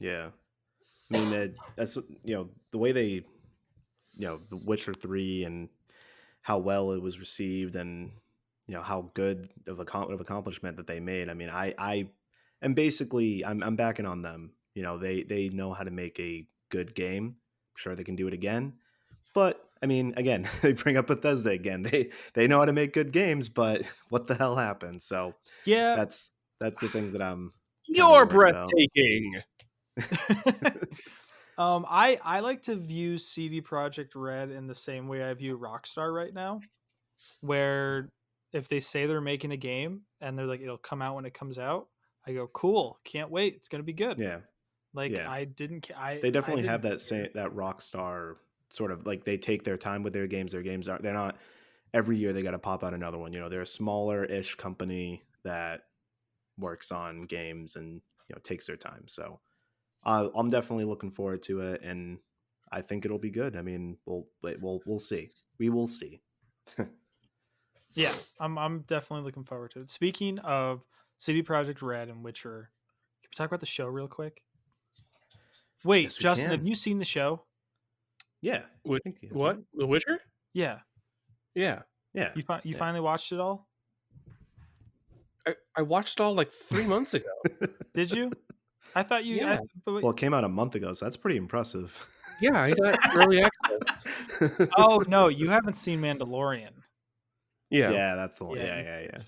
Yeah. I mean, that's the way they, The Witcher 3 and how well it was received, and how good of accomplishment that they made. I mean, I am basically I'm backing on them. They know how to make a good game. I'm sure they can do it again. But I mean, again, they bring up Bethesda again. They know how to make good games, but what the hell happened? So Yeah. that's the things that I'm kind of You're worried about. breathtaking. I like to view CD Projekt Red in the same way I view Rockstar right now, where if they say they're making a game and they're like it'll come out when it comes out, I go cool, can't wait, it's gonna be good. Yeah, Like yeah. I They definitely have didn't that care. same that Rockstar sort of, like, they take their time with their games. Their games are they're not every year they got to pop out another one. They're a smaller ish company that works on games and takes their time. So I'm definitely looking forward to it, and I think it'll be good. I mean, we'll see. We will see. Yeah, I'm definitely looking forward to it. Speaking of CD Projekt Red and Witcher, can we talk about the show real quick? Wait, Yes, we Justin, have can. you seen the show? Yeah, I What? think he has, What? right? The Witcher? Yeah, Yeah. Yeah, you yeah. finally watched it all? I watched all like 3 months ago. Did you? I thought you. Yeah. But Well, it came out a month ago, so that's pretty impressive. Yeah, I got early access. oh no, you haven't seen Mandalorian. Yeah. Yeah, that's the one. Yeah, Yeah.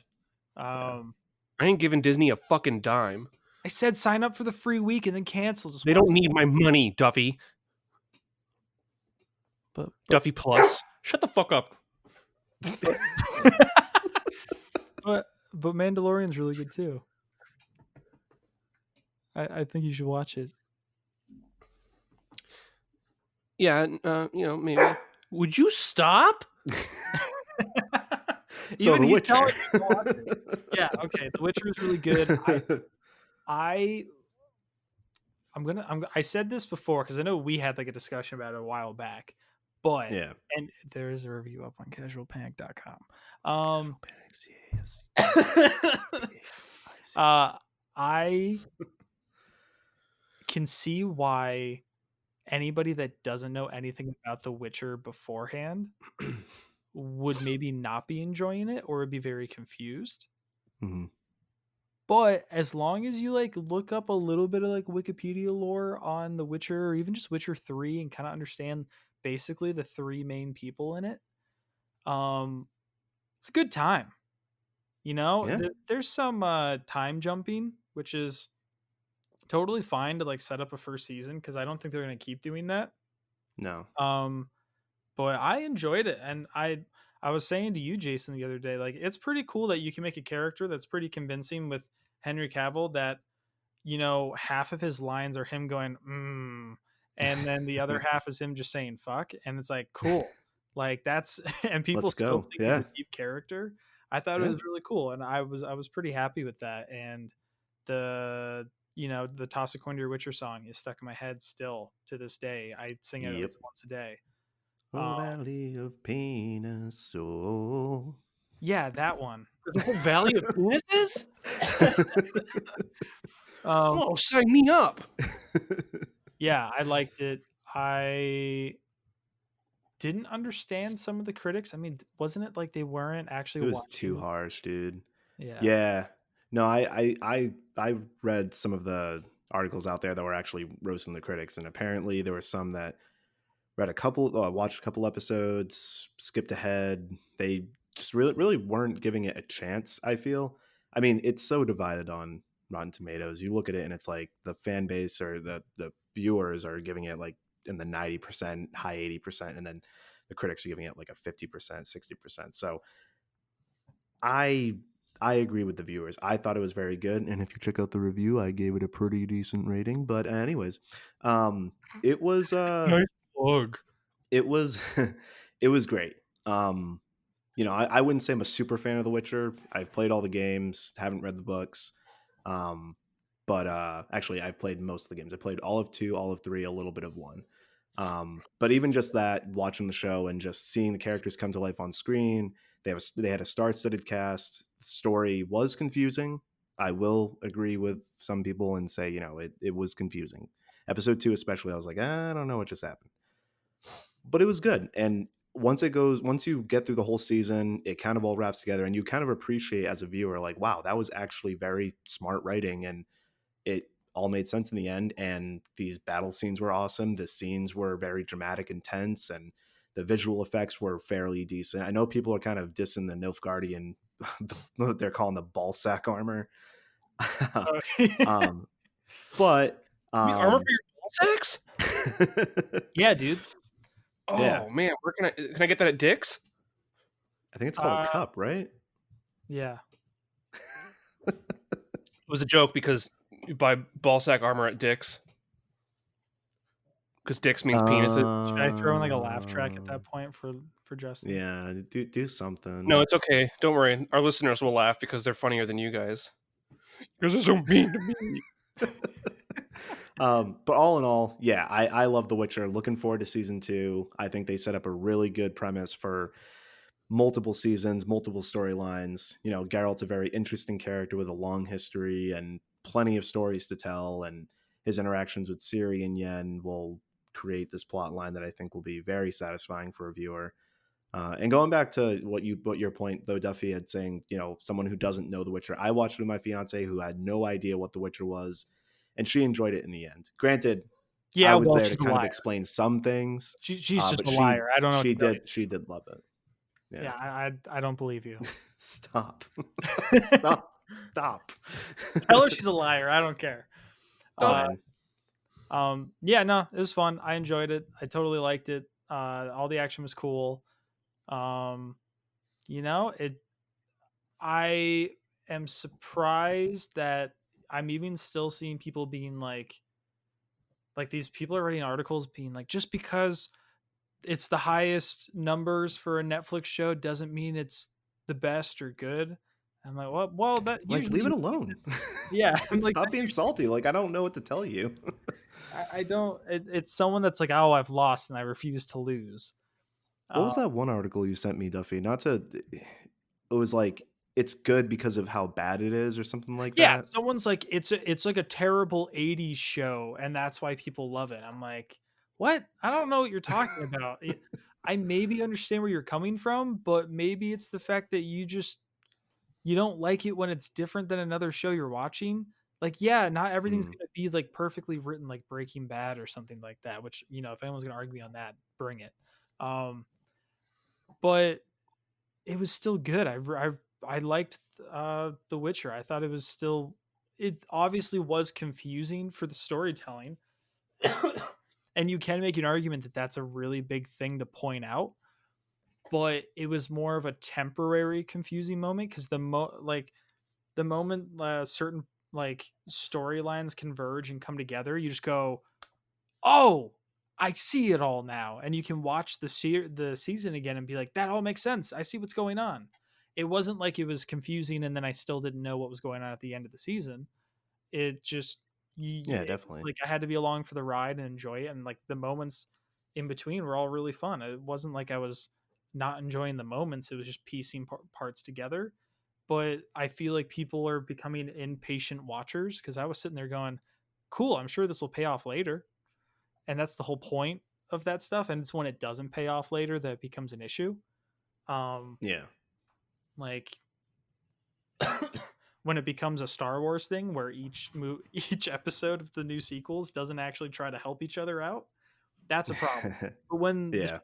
Um, I ain't giving Disney a fucking dime. I said sign up for the free week and then cancel. Just They don't need my money, Duffy. but Duffy Plus. Shut the fuck up. but Mandalorian's really good too. I think you should watch it. Yeah, maybe. Would you stop? So Even The he's Witcher. telling you to watch it. Yeah, okay. The Witcher is really good. I said this before because I know we had like a discussion about it a while back, but Yeah. and there is a review up on casualpanic.com. Yes. I can see why anybody that doesn't know anything about The Witcher beforehand would maybe not be enjoying it or would be very confused. Mm-hmm. But as long as you like look up a little bit of like Wikipedia lore on The Witcher or even just Witcher 3 and kind of understand basically the three main people in it, it's a good time. Yeah. There's some time jumping, which is totally fine to like set up a first season because I don't think they're going to keep doing that. No. But I enjoyed it, and I was saying to you, Jason, the other day, like it's pretty cool that you can make a character that's pretty convincing with Henry Cavill. That half of his lines are him going and then the other half is him just saying fuck, and it's like cool, like that's and people Let's still go. think he's Yeah. a deep character. I thought it Yeah. was really cool, and I was pretty happy with that. And the Toss a Coin to Your Witcher song is stuck in my head still to this day. I sing it at Yep. least once a day. Oh, Valley of Pain and Soul. Yeah, that one. The whole Valley of Penises? Um, Sign me up. yeah, I liked it. I didn't understand some of the critics. I mean, wasn't it like they weren't actually It was watching? too harsh, dude. Yeah. Yeah. No, I read some of the articles out there that were actually roasting the critics, and apparently there were some that watched a couple episodes, skipped ahead. They just really weren't giving it a chance, I feel. I mean, it's so divided on Rotten Tomatoes. You look at it and it's like the fan base or the viewers are giving it like in the 90%, high 80%, and then the critics are giving it like a 50%, 60%. So I agree with the viewers. I thought it was very good, and if you check out the review, I gave it a pretty decent rating. But anyways, it was Nice plug. it was it was great. I wouldn't say I'm a super fan of The Witcher. I've played all the games, haven't read the books. But actually I've played most of the games. I played all of 2, all of 3, a little bit of 1. But even just that, watching the show and just seeing the characters come to life on screen, they had a star-studded cast. The story was confusing. I will agree with some people and say, it was confusing. Episode 2 especially, I was like, I don't know what just happened. But it was good. And once you get through the whole season, it kind of all wraps together and you kind of appreciate as a viewer, like, wow, that was actually very smart writing, and it all made sense in the end. And these battle scenes were awesome. The scenes were very dramatic and tense, and the visual effects were fairly decent. I know people are kind of dissing the Nilfgaardian, what they're calling the ball sack armor. Oh. um, but You mean armor for your ball sacks? Yeah, dude. Yeah. Oh man, where can I get that at Dick's? I think it's called a Uh, cup, right? yeah. It was a joke because you buy ball sack armor at Dick's. Because Dick's means penises. Should I throw in like a laugh track at that point for Justin? Yeah, do something. No, it's okay. Don't worry. Our listeners will laugh because they're funnier than you guys. You guys are so mean to me. But all in all, yeah, I love The Witcher. Looking forward to season 2. I think they set up a really good premise for multiple seasons, multiple storylines. Geralt's a very interesting character with a long history and plenty of stories to tell, and his interactions with Ciri and Yen will create this plot line that I think will be very satisfying for a viewer. And going back to what your point though, Duffy, had saying, someone who doesn't know The Witcher, I watched it with my fiance who had no idea what The Witcher was, and she enjoyed it in the end. Granted, I Yeah, was well, there to she's a kind of liar. explain some things, She's just but a liar. I don't know what to tell you. she did love it. Yeah, I don't believe you. Stop. Stop. Tell her she's a liar. I don't care. Fine. Yeah, no, it was fun. I enjoyed it. I totally liked it. All the action was cool. It. I am surprised that I'm even still seeing people being like these people are writing articles being like, just because it's the highest numbers for a Netflix show doesn't mean it's the best or good. I'm like, well, that Like, usually leave it means alone. yeah. I'm like, Stop being salty. Like, I don't know what to tell you. I don't. It's someone that's like, oh, I've lost and I refuse to lose. What was that one article you sent me, Duffy? Not to. It was like, it's good because of how bad it is, or something like Yeah, that. someone's like, it's like a terrible 80s show and that's why people love it. I'm like, what? I don't know what you're talking about. I maybe understand where you're coming from, but maybe it's the fact that you don't like it when it's different than another show you're watching. Like, yeah, not everything's Mm. gonna be like perfectly written like Breaking Bad or something like that, which, if anyone's gonna argue on that, bring it. But it was still good. I liked The Witcher. I thought it obviously was confusing for the storytelling. And you can make an argument that that's a really big thing to point out, but it was more of a temporary confusing moment because the moment certain like storylines converge and come together, you just go, oh, I see it all now, and you can watch the season again and be like, that all makes sense. I see what's going on. It wasn't like it was confusing and then I still didn't know what was going on at the end of the season. It just Yeah, it was definitely. like I had to be along for the ride and enjoy it, and like the moments in between were all really fun. It wasn't like I was not enjoying the moments. It was just piecing parts together. But I feel like people are becoming impatient watchers because I was sitting there going, cool, I'm sure this will pay off later, and that's the whole point of that stuff. And it's when it doesn't pay off later that it becomes an issue. Yeah. Like when it becomes a Star Wars thing where each episode of the new sequels doesn't actually try to help each other out, that's a problem. But Yeah.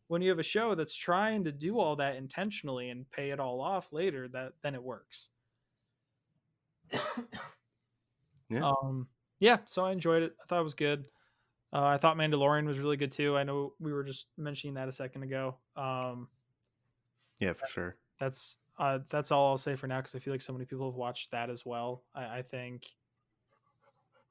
when you have a show that's trying to do all that intentionally and pay it all off later, then it works. Yeah. Yeah, so I enjoyed it. I thought it was good. I thought Mandalorian was really good too. I know we were just mentioning that a second ago. Yeah, for sure. That's all I'll say for now because I feel like so many people have watched that as well. I think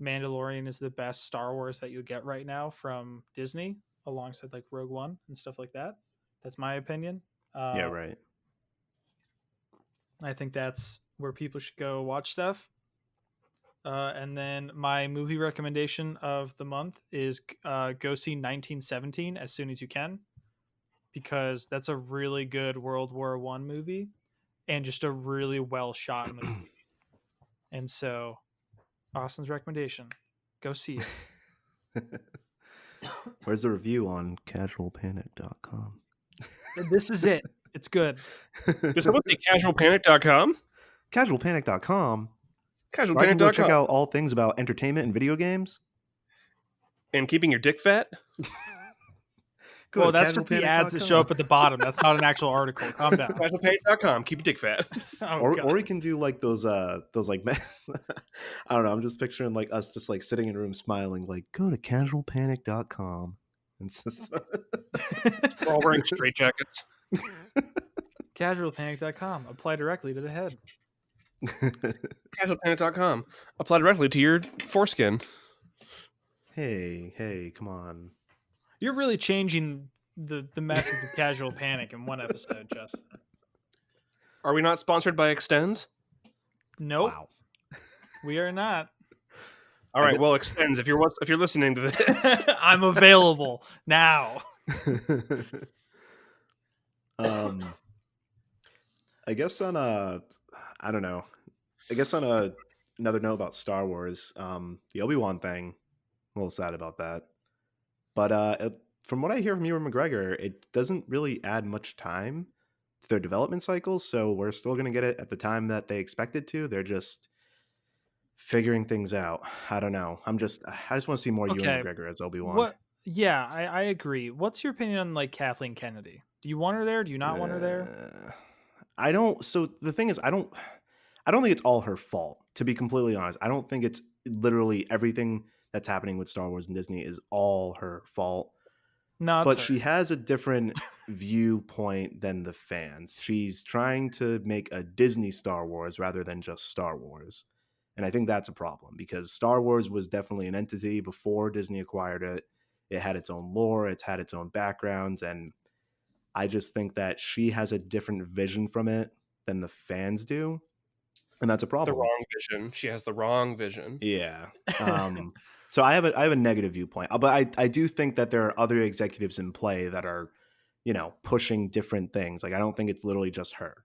Mandalorian is the best Star Wars that you get right now from Disney, alongside like Rogue One and stuff like that. That's my opinion. Yeah, right. I think that's where people should go watch stuff. And then my movie recommendation of the month is go see 1917 as soon as you can, because that's a really good World War I movie and just a really well shot movie. And so, Austin's recommendation, go see it. Where's the review on casualpanic.com? This is it. It's good. Did someone say casualpanic.com? Casualpanic.com, where I can go check Casualpanic.com. out all things about entertainment and video games. And keeping your dick fat? Go Well, to that's just the ads that show up at the bottom. That's not an actual article. Calm down. Casualpanic.com. Keep your dick fat. Oh, or we can do like those like I don't know, I'm just picturing like us just like sitting in a room smiling like go to casualpanic.com and We're all wearing straight jackets. Casualpanic.com. Apply directly to the head. Casualpanic.com. Apply directly to your foreskin. hey, come on. You're really changing the message of Casual Panic in one episode, Justin. Are we not sponsored by Extends? Nope, Wow. we are not. All right, well, Extends. If you're listening to this, I'm available now. I guess on I don't know. I guess on another note about Star Wars, the Obi-Wan thing, I'm a little sad about that. But from what I hear from Ewan McGregor, it doesn't really add much time to their development cycles, so we're still going to get it at the time that they expected to. They're just figuring things out. I don't know. I just want to see more Okay. Ewan McGregor as Obi-Wan. What? Yeah, I agree. What's your opinion on like Kathleen Kennedy? Do you want her there? Do you not want her there? I don't. So the thing is, I don't think it's all her fault. To be completely honest, I don't think it's literally everything that's happening with Star Wars and Disney is all her fault. No, but she has a different viewpoint than the fans. She's trying to make a Disney Star Wars rather than just Star Wars. And I think that's a problem because Star Wars was definitely an entity before Disney acquired it. It had its own lore, it's had its own backgrounds, and I just think that she has a different vision from it than the fans do. And that's a problem. The wrong vision. She has the wrong vision. Yeah. So I have a negative viewpoint, but I do think that there are other executives in play that are, pushing different things. Like I don't think it's literally just her.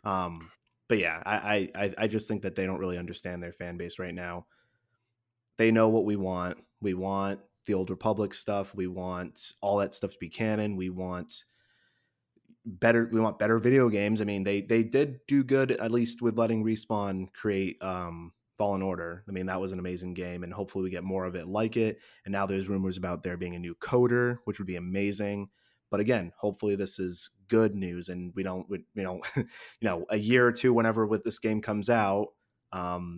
But yeah, I just think that they don't really understand their fan base right now. They know what we want. We want the Old Republic stuff. We want all that stuff to be canon. We want better video games. I mean, they did do good, at least with letting Respawn create Fallen Order. I mean, that was an amazing game, and hopefully we get more of it like it. And now there's rumors about there being a new coder, which would be amazing. But again, hopefully this is good news, and we don't a year or two, whenever with this game comes out,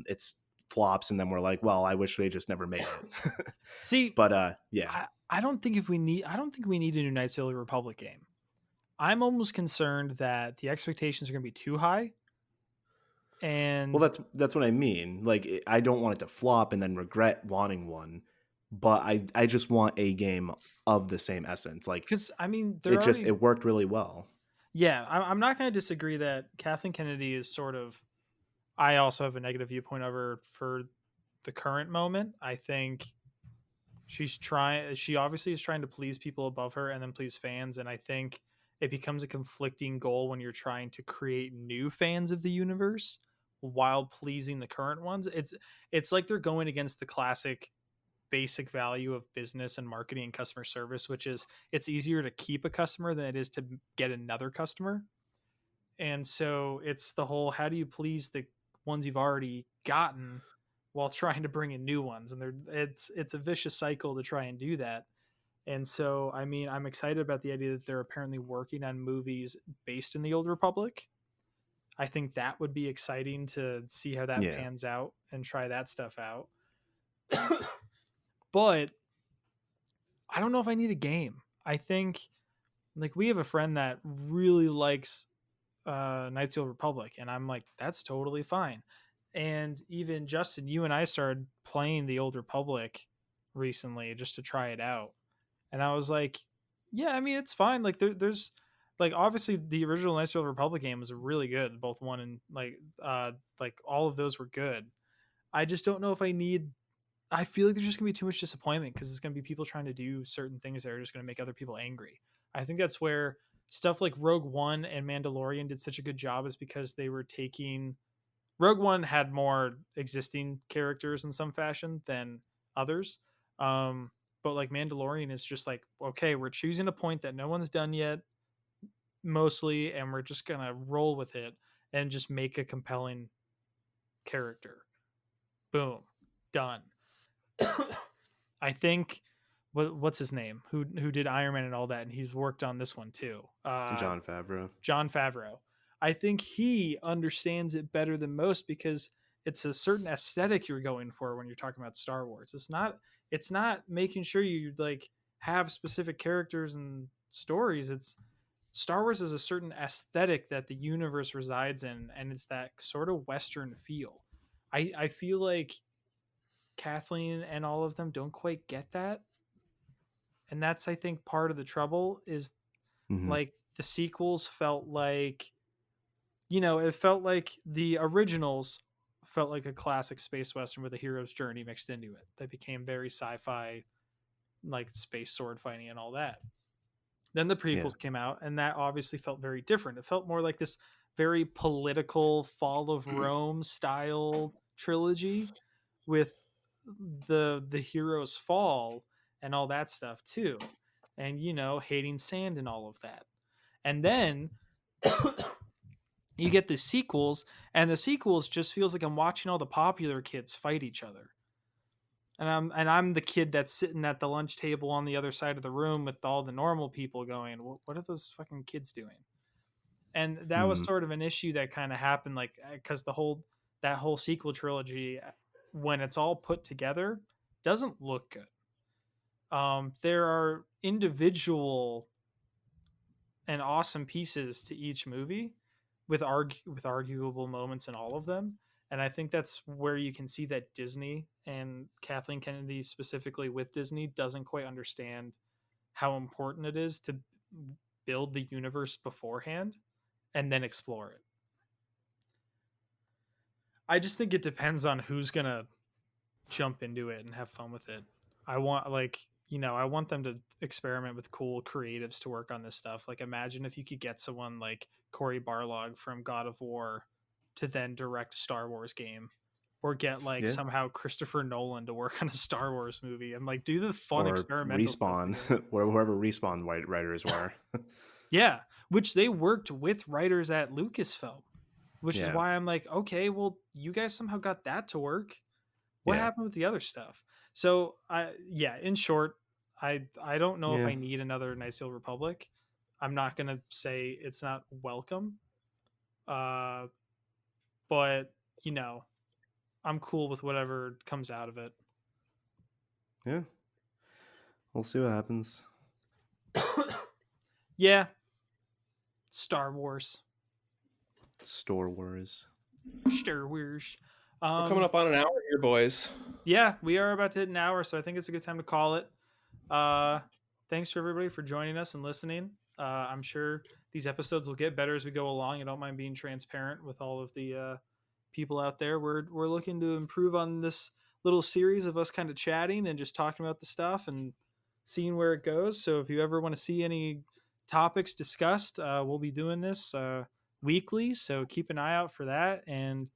it's flops, and then we're like, well, I wish they just never made it. See, but yeah, I don't think we need a new Knights of the Old Republic game. I'm almost concerned that the expectations are going to be too high. And well, that's what I mean. Like, I don't want it to flop and then regret wanting one, but I just want a game of the same essence. Like, because I mean, it worked really well. Yeah, I'm not going to disagree that Kathleen Kennedy is sort of. I also have a negative viewpoint of her for the current moment. I think she obviously is trying to please people above her and then please fans, and I think it becomes a conflicting goal when you're trying to create new fans of the universe while pleasing the current ones. It's like they're going against the classic basic value of business and marketing and customer service, which is it's easier to keep a customer than it is to get another customer. And so it's the whole, how do you please the ones you've already gotten while trying to bring in new ones? And it's a vicious cycle to try and do that. And so, I mean, I'm excited about the idea that they're apparently working on movies based in the Old Republic. I think that would be exciting to see how that pans out and try that stuff out. But I don't know if I need a game. I think, like, we have a friend that really likes Knights of the Old Republic, and I'm like, that's totally fine. And even Justin, you and I started playing the Old Republic recently just to try it out. And I was like, yeah, I mean, it's fine. Like there's like, obviously the original Knights of the Old Republic game was really good. Both one and like all of those were good. I just don't know if I need. I feel like there's just gonna be too much disappointment because it's gonna be people trying to do certain things that are just gonna make other people angry. I think that's where stuff like Rogue One and Mandalorian did such a good job, is because they were taking. Rogue One had more existing characters in some fashion than others. Um, but like Mandalorian is just like, okay, we're choosing a point that no one's done yet, mostly, and we're just gonna roll with it and just make a compelling character. Boom, done. I think what's his name? Who did Iron Man and all that, and he's worked on this one too. John Favreau. John Favreau. I think he understands it better than most because it's a certain aesthetic you're going for when you're talking about Star Wars. It's not making sure you like have specific characters and stories. It's Star Wars is a certain aesthetic that the universe resides in, and it's that sort of Western feel. I feel like Kathleen and all of them don't quite get that, and that's I think part of the trouble is Hmm. like the sequels felt like, it felt like the originals felt like a classic space western with a hero's journey mixed into it that became very sci-fi, like space sword fighting and all that. Then the Yeah. prequels came out, and that obviously felt very different. It felt more like this very political fall of Rome style trilogy with the hero's fall and all that stuff too, and hating sand and all of that. And then you get the sequels, and the sequels just feels like I'm watching all the popular kids fight each other. And I'm the kid that's sitting at the lunch table on the other side of the room with all the normal people going, what are those fucking kids doing? And that was Hmm. sort of an issue that kind of happened, like, because that whole sequel trilogy, when it's all put together, doesn't look good. There are individual and awesome pieces to each movie with arguable moments in all of them. And I think that's where you can see that Disney and Kathleen Kennedy specifically with Disney doesn't quite understand how important it is to build the universe beforehand and then explore it. I just think it depends on who's going to jump into it and have fun with it. I want I want them to experiment with cool creatives to work on this stuff. Like imagine if you could get someone like Cory Barlog from God of War to then direct a Star Wars game, or get like Yeah. somehow Christopher Nolan to work on a Star Wars movie and like do the fun Or experimental stuff Respawn, together. wherever Respawn writers were. Yeah, which they worked with writers at Lucasfilm, which is Yeah. why I'm like, okay, well, you guys somehow got that to work. What Yeah. happened with the other stuff? So yeah, in short, I don't know if Yeah. I need another Nice Old Republic. I'm not gonna say it's not welcome. Uh but you know, I'm cool with whatever comes out of it. Yeah. We'll see what happens. Yeah, Star Wars. Star Wars. Star Wars. We're coming up on an hour here, boys. Yeah, we are about to hit an hour, so I think it's a good time to call it. Uh, thanks for everybody for joining us and listening. I'm sure these episodes will get better as we go along. I don't mind being transparent with all of the people out there. We're looking to improve on this little series of us kind of chatting and just talking about the stuff and seeing where it goes. So if you ever want to see any topics discussed, we'll be doing this weekly. So keep an eye out for that. And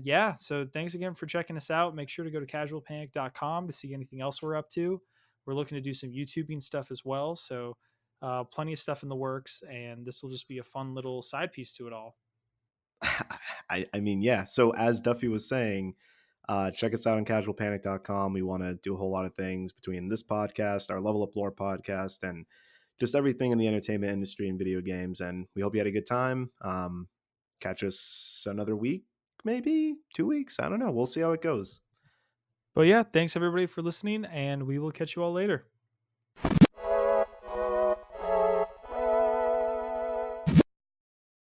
yeah, so thanks again for checking us out. Make sure to go to casualpanic.com to see anything else we're up to. We're looking to do some YouTubing stuff as well. So plenty of stuff in the works, and this will just be a fun little side piece to it all. I mean, yeah. So as Duffy was saying, check us out on casualpanic.com. We want to do a whole lot of things between this podcast, our Level Up Lore podcast, and just everything in the entertainment industry and video games. And we hope you had a good time. Catch us another week, maybe 2 weeks. I don't know. We'll see how it goes. But yeah, thanks everybody for listening, and we will catch you all later.